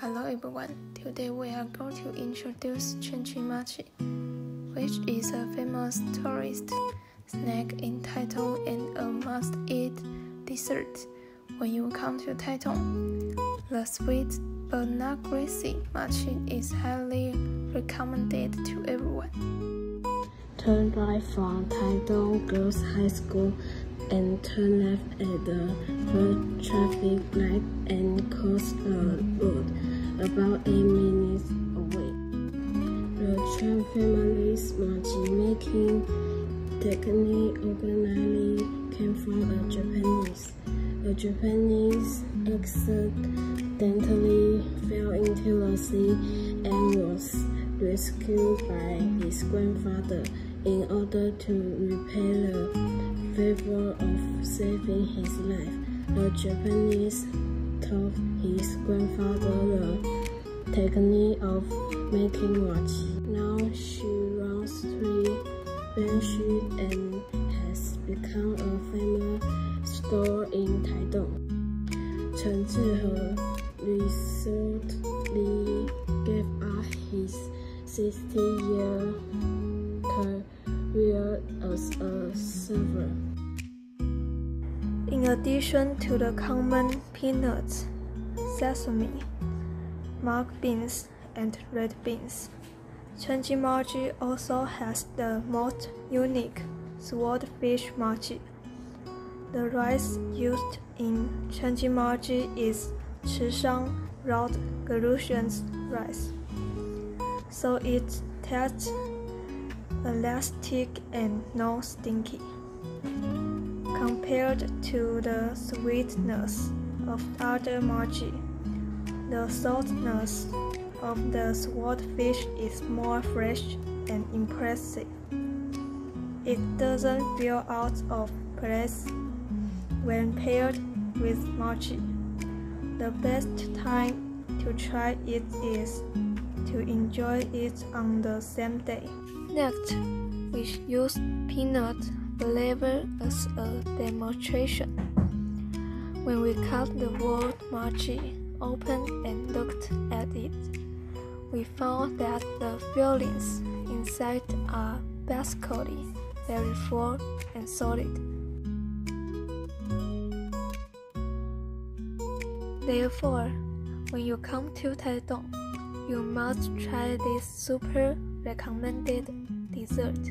Hello everyone, today we are going to introduce陈记麻糬, which is a famous tourist snack in Taitung and a must-eat dessert when you come to Taitung. The sweet but not greasy machi is highly recommended to everyone. Turn right from Taitung Girls High School and turn left at the first traffic light and cross the road about 8 minutes away. The Chen family's machi making technique originally came from a Japanese accidentally fell into the sea and was rescued by his grandfather in order to repay the favor of saving his life. The Japanese taught his grandfather the technique of making machi. Now she runs 3 branches and has become a famous store in Taitung. Chen Zhihe recently gave up his 60-year career as a server. In addition to the common peanuts, sesame, mung beans, and red beans,陈记麻糬also has the most unique swordfish machi. The rice used in陈记麻糬is Chishang round Galician rice, so it tastes elastic and non-sticky. Compared to the sweetness of other machi, the saltiness of the swordfish is more fresh and impressive. It doesn't feel out of place when paired with machi. The best time to try it is to enjoy it on the same day. Next, we use peanut flavor as a demonstration. When we cut the whole machi open and looked at it, we found that the fillings inside are basically very full and solid. Therefore, when you come to Taitung, you must try this super recommended dessert.